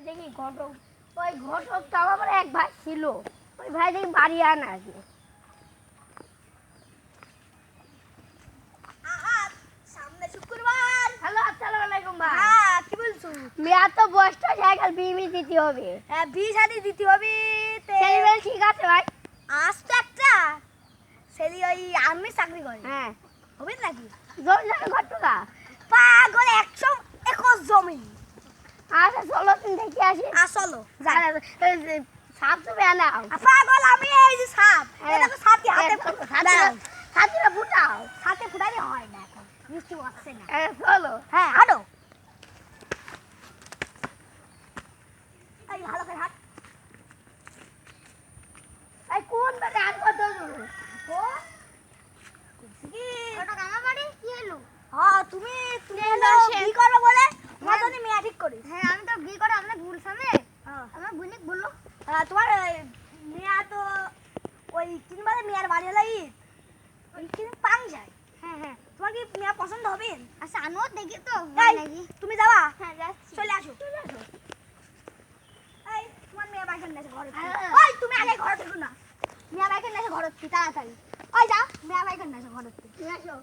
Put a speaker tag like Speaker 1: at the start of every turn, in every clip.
Speaker 1: দেখি ঘটক, ওই ঘটক তো আমার এক ভাই ছিল, ওই ভাই দেখি বাড়ি আনা আছে।
Speaker 2: সামনে শুক্রবার।
Speaker 1: হ্যালো, আসসালামু আলাইকুম ভাই।
Speaker 2: হ্যাঁ, কি বলছো?
Speaker 1: মেয়া তো বসটা সাইকেল বিমি দিতে হবে।
Speaker 2: হ্যাঁ, বিয়ে দিতে হবে।
Speaker 1: সেলিবেল ঠিক আছে ভাই?
Speaker 2: আজ তো একটা সেলি ওই আর্মি চাকরি করে।
Speaker 1: হ্যাঁ,
Speaker 2: হবে নাকি?
Speaker 1: জমি জমি ঘটকা
Speaker 2: পাগল 100 একর জমি।
Speaker 1: আচ্ছা চলো তুমি দেখে আসি।
Speaker 2: আসলো
Speaker 1: সাপ তো বেনা
Speaker 2: পাগল আমি এই যে সাপ, এটা তো সাথে হাতে
Speaker 1: সাথে ফুটাও,
Speaker 2: সাথে ফুটালে হয় না, এখন বৃষ্টি আসছে না।
Speaker 1: চলো।
Speaker 2: হ্যাঁ, হাঁটো। এই ভালো করে হাঁট।
Speaker 1: এই কোন বেটা আর কত দূর?
Speaker 2: ও কি
Speaker 1: ওটা আমার বাড়ি কি হলো?
Speaker 2: হ্যাঁ, তুমি
Speaker 1: না,
Speaker 2: কি করবে বলে তোমার জন্য মেয়া ঠিক করি।
Speaker 1: হ্যাঁ, আমি তো বিয়ে করে আপনার ভুল সামনে
Speaker 2: হ্যাঁ,
Speaker 1: আমার বুনিক বললো
Speaker 2: তোমার মেয়া তো ওই কিনবারে মেয়ার বাড়ি হলাই ওই কিন পাং যায়।
Speaker 1: হ্যাঁ হ্যাঁ,
Speaker 2: তোমার কি মেয়া পছন্দ হবে?
Speaker 1: আচ্ছা আমিও দেখি তো
Speaker 2: এই,
Speaker 1: নাকি।
Speaker 2: তুমি যাবা?
Speaker 1: হ্যাঁ যাচ্ছি।
Speaker 2: চলে আসো। এই তোমার মেয়া বাইকের নেছে ঘরে।
Speaker 1: হ্যাঁ।
Speaker 2: ওই তুমি আগে ঘরে থেকো না। মেয়া বাইকের নেছে ঘরে থেকে তাড়াতাড়ি। ওই যাও, মেয়া বাইকের নেছে ঘরে থেকে।
Speaker 1: তুমি আসো।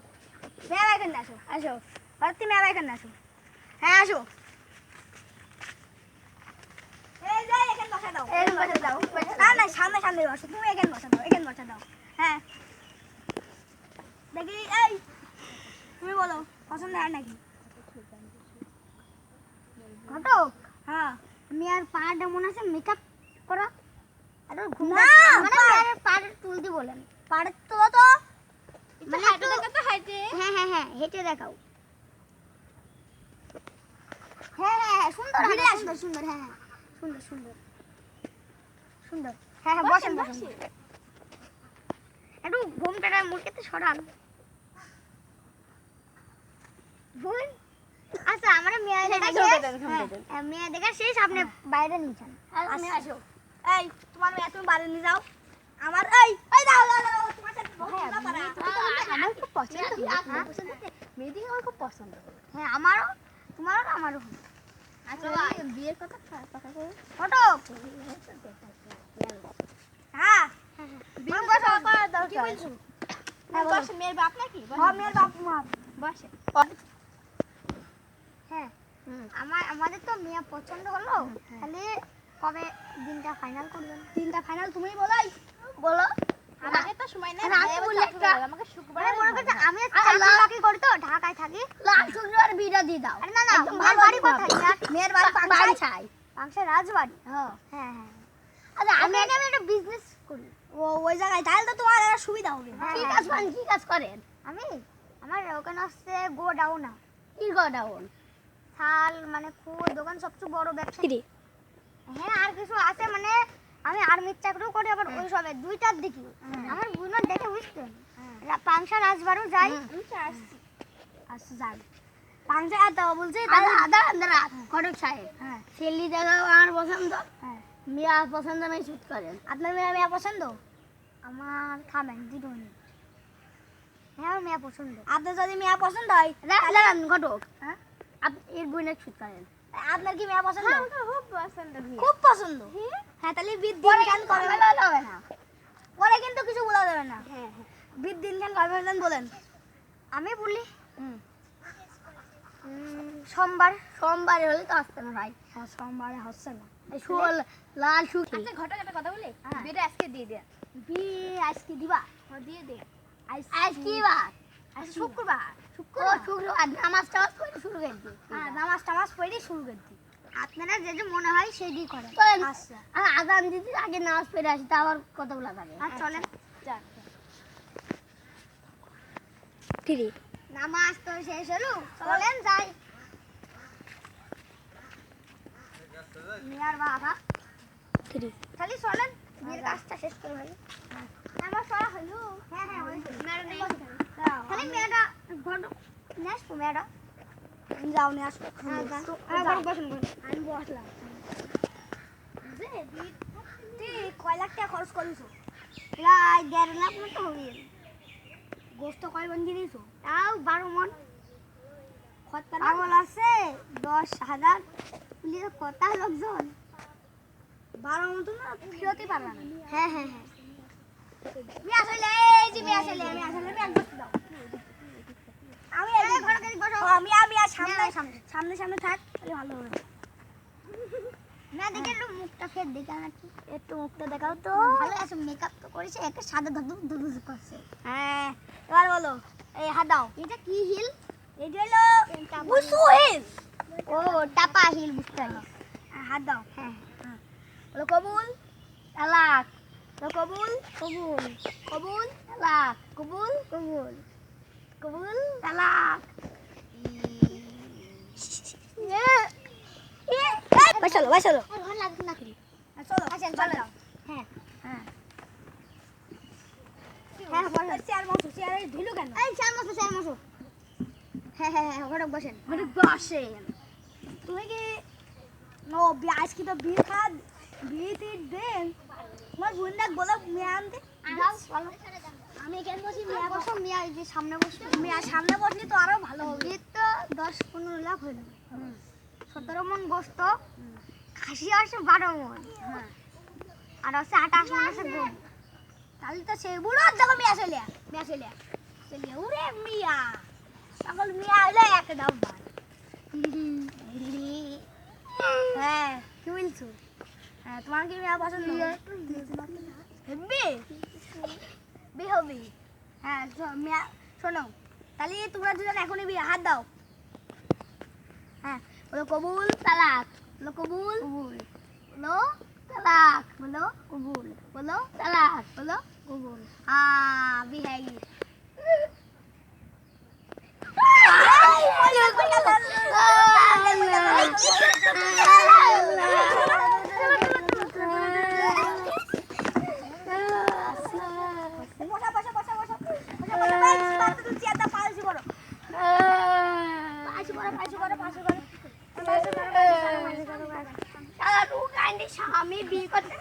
Speaker 2: মেয়া বাইকের নেছো।
Speaker 1: আসো।
Speaker 2: ঘরে থেকে মেয়া বাইকের নেছো। হ্যাঁ, আসো। এই যে এখানে বসা দাও।
Speaker 1: এই বসে দাও, বসে
Speaker 2: না
Speaker 1: দাও।
Speaker 2: না, সামনে সামনে বসো। তুমি এখানে বসা দাও, এখানে বসা দাও। হ্যাঁ, দেখি এই তুমি বলো পছন্দ হয় নাকি?
Speaker 1: ঘটক,
Speaker 2: হ্যাঁ,
Speaker 1: মেয়ের পাটা মনে আছে মেকআপ করা আর ওর ঘুম
Speaker 2: না,
Speaker 1: মানে মেয়ের পাটা তুলতে বলেন।
Speaker 2: পাড়ে তোলো তো।
Speaker 1: মানে একটু হ্যাঁ হ্যাঁ হ্যাঁ, হেঁটে দেখাও। হ্যাঁ হ্যাঁ হ্যাঁ, সুন্দর
Speaker 2: ভিড়ে
Speaker 1: হাঁটো,
Speaker 2: আসো।
Speaker 1: সুন্দর সুন্দর, হ্যাঁ হ্যাঁ, সুন্দর সুন্দর সুন্দর।
Speaker 2: হ্যাঁ হ্যাঁ, বসেন বসেন।
Speaker 1: একটু ঘুমটাটা মুখেতে সরান। ভুল। আচ্ছা, আমরা মেয়ে দেখা মেয়ে দেখা শেষ, আপনি বাইরে নিয়েছেন। আপনি আসো।
Speaker 2: এই তোমার মেয়ে তুমি বাড়ি নিয়ে যাও। আমার এই এই দাও দাও দাও, তোমার সাথে বসে না পারা।
Speaker 1: আমার খুব পছন্দ, মেয়েদিকে আমার খুব পছন্দ। হ্যাঁ, আমারও, তোমারও আমারও। আচ্ছা, বিয়ের কথা কথা কই
Speaker 2: ঘটক। হ্যাঁ,
Speaker 1: বিয়ে
Speaker 2: বসো।
Speaker 1: করার
Speaker 2: কি
Speaker 1: দরকার।
Speaker 2: বলছো?
Speaker 1: হ্যাঁ, বসে মেয়ের বাপ নাকি?
Speaker 2: হ্যাঁ, মেয়ের বাপ মা।
Speaker 1: বসে। হ্যাঁ, আমাদের তো মেয়ে পছন্দ হলো, তাহলে কবে দিনটা ফাইনাল করবেন?
Speaker 2: তিনটা ফাইনাল তুমিই বলাই।
Speaker 1: বলো।
Speaker 2: আমাকে তো সময় নেই।
Speaker 1: আমি বললে
Speaker 2: আমাকে
Speaker 1: মানে মনে করছে আমি চাকরি করি তো, ঢাকায় থাকি।
Speaker 2: লাস্ট শুক্রবার বিটা দিয়ে দাও।
Speaker 1: আরে না না, মেয়ের বাড়ি কোথায়?
Speaker 2: মেয়ের বাড়ি
Speaker 1: বাড়ি
Speaker 2: পাংশায়।
Speaker 1: চাই, পাংশায় রাজবাড়ি।
Speaker 2: হ্যাঁ,
Speaker 1: হ্যাঁ হ্যাঁ। আচ্ছা, আমি একটা বিজনেস করি।
Speaker 2: ওই জায়গায় তাহলে তো তোমার একটা সুবিধা হবে।
Speaker 1: হ্যাঁ,
Speaker 2: কি
Speaker 1: হ্যাঁ,
Speaker 2: কাজ
Speaker 1: হ্যাঁ।
Speaker 2: করেন, কি কাজ করেন?
Speaker 1: আমি আমার ওখানে হচ্ছে গোডাউন,
Speaker 2: কি গোডাউন?
Speaker 1: শাল মানে খুব দোকান, সবচেয়ে বড় ব্যবসা। হ্যাঁ, আর কিছু আছে, মানে আমি আর্মির চাকরিও করি, আবার ওই সবে দুইটার দিকে আমার বুঝলো দেখে বুঝতেন পাংশা রাজবাড়িও যাই।
Speaker 2: আচ্ছা, যাই। পাংশা তো বলছি
Speaker 1: আদা আদা ঘটক সাহেব,
Speaker 2: হ্যাঁ
Speaker 1: ছেলে দেখা আমার পছন্দ,
Speaker 2: হ্যাঁ।
Speaker 1: মেয়া পছন্দ নাই শুট করেন।
Speaker 2: আপনার মেয়ে পছন্দ?
Speaker 1: আমার খাবেন 2 মিনিট। হ্যাঁ, আমার মেয়া পছন্দ।
Speaker 2: আপনার যদি মেয়ে পছন্দ হয়
Speaker 1: দাঁড়ান ঘটক,
Speaker 2: হ্যাঁ,
Speaker 1: আপনি এর বইনের শুট করেন।
Speaker 2: আপনার কি মেয়ে পছন্দ?
Speaker 1: খুব পছন্দ।
Speaker 2: খুব পছন্দ। হ্যাঁ, তাহলে বিদ দিন খান কবে
Speaker 1: হবে না।
Speaker 2: পরে কিন্তু কিছু বলা যাবে না।
Speaker 1: হ্যাঁ হ্যাঁ,
Speaker 2: বিদ দিন খান কবে ফেলেন বলেন।
Speaker 1: আমি বলি
Speaker 2: হুম,
Speaker 1: সোমবার, সোমবারে হলে তো আসতে না ভাই।
Speaker 2: হ্যাঁ, সোমবারে হচ্ছে না।
Speaker 1: লাল শুকি।
Speaker 2: আচ্ছা, ঘটক একটা কথা বলি,
Speaker 1: হ্যাঁ।
Speaker 2: বিয়েটা আজকে দিয়ে দে। বিয়ে আজকে দিবা? দিয়ে দে।
Speaker 1: আজ কি বার?
Speaker 2: আজ শুক্রবার।
Speaker 1: শুক্রবার নামাজ টামাজ পড়ে শুরু করে দিই।
Speaker 2: হ্যাঁ, নামাজ টামাজ পড়ে শুরু করে দিই।
Speaker 1: আপনারা যেটা মনে হয় সেটাই করেন।
Speaker 2: আচ্ছা,
Speaker 1: আর আজান দিতে আগে নামাজ পড়ে আসি, তা আবার কতগুলা থাকে। আর চলেন।
Speaker 2: যাক।
Speaker 1: ফিরি। নামাজ তো শেষ হলো, চলেন যাই। মিয়ার বাবা ফিরি। খালি চলেন, বিয়ের কাজটা শেষ করে ফেলি। নামাজ পড়া হলো? হ্যাঁ হ্যাঁ, হয়েছে। খালি মেয়েটা ঘর নিয়ে আসবো, মেয়েটা।
Speaker 2: যাও নিয়ে আসো।
Speaker 1: বসুন বসুন।
Speaker 2: আমি বসলাম। তুই কয় লাখ টাকা খরচ করেছো?
Speaker 1: প্রায় 1.5 লাখ মতো হবে।
Speaker 2: গোস্ত কয় বন্দি দিয়েছো?
Speaker 1: তাও 12 মন।
Speaker 2: পাগল আছে 10,000।
Speaker 1: পুলিশের কথা লোকজন
Speaker 2: 12 মতো না ফিরতে পারলা না।
Speaker 1: হ্যাঁ হ্যাঁ হ্যাঁ
Speaker 2: মিয়া চলে এই যে মিয়া চলে মিয়া বসতে দাও। আমি এই যে
Speaker 1: ঘরে গিয়ে বসো
Speaker 2: মিয়া সামনে
Speaker 1: মিয়া,
Speaker 2: সামনে সামনে থাক তাহলে ভালো হবে।
Speaker 1: না দেখে একটু মুখটা ফের দেখা নাকি
Speaker 2: একটু মুখটা দেখাও তো।
Speaker 1: ভালো আছে মেকআপ তো করেছে একটা সাদা ধবধব ধবধব করছে
Speaker 2: হ্যাঁ এবার বলো এই হাত দাও।
Speaker 1: এটা কি হিল
Speaker 2: এটা হলো বুসু হিল।
Speaker 1: ও টাপা হিল বুঝতে পারি
Speaker 2: হাত দাও।
Speaker 1: হ্যাঁ
Speaker 2: বলো কবুল
Speaker 1: তালাক
Speaker 2: তো কবুল
Speaker 1: কবুল
Speaker 2: কবুল
Speaker 1: তালাক
Speaker 2: কবুল
Speaker 1: কবুল
Speaker 2: কবুল।
Speaker 1: তালাক
Speaker 2: বসলো বসলো
Speaker 1: ভালো লাগছে নাকি
Speaker 2: চলো
Speaker 1: আসেন,
Speaker 2: চলো
Speaker 1: চলো। হ্যাঁ
Speaker 2: হ্যাঁ
Speaker 1: হ্যাঁ বসেন
Speaker 2: চেয়ার বসো চেয়ারে ধুলো কেন?
Speaker 1: এই চার মাসো হ্যাঁ হ্যাঁ হ্যাঁ ঘটক বসেন
Speaker 2: মানে বসেন তুমি কি ও আজ কি তো বিয়ে খাদ বিয়েতে দেন তোমার বোন দেখ বলো মেয়ে আনতে।
Speaker 1: যাও বলো
Speaker 2: আমি এখানে বসি
Speaker 1: মিয়া বসো মিয়া এই যে সামনে বসো
Speaker 2: মেয়ে সামনে বসলে তো আরো ভালো হবে।
Speaker 1: বিয়ে তো 10-15 লাখ হইল 17 মন গোস্ত খাসি আসে 12 মন
Speaker 2: হ্যাঁ
Speaker 1: আর আছে 28 মন আছে গম
Speaker 2: তাহলে তো সেই বুড়ো দেখো মেয়ে চলে চলে উরে মিয়া সকল মিয়া হইলে এক ডাব্বা। হ্যাঁ কি বলছো? হ্যাঁ তোমার কি মেয়ে পছন্দ হেব্বি বি হবি? হ্যাঁ মেয়া শোনো তাহলে তোমরা দুজন এখনই বিয়ে হাত দাও। হ্যাঁ বলো কবুল
Speaker 1: তালাক
Speaker 2: বলো কবুল
Speaker 1: কবুল
Speaker 2: বলো
Speaker 1: তালাক
Speaker 2: বলো
Speaker 1: কবুল
Speaker 2: বলো
Speaker 1: তালাক
Speaker 2: বলো
Speaker 1: কবুল
Speaker 2: বি হয়ে গেছে।
Speaker 1: আমি বিয়ে করতে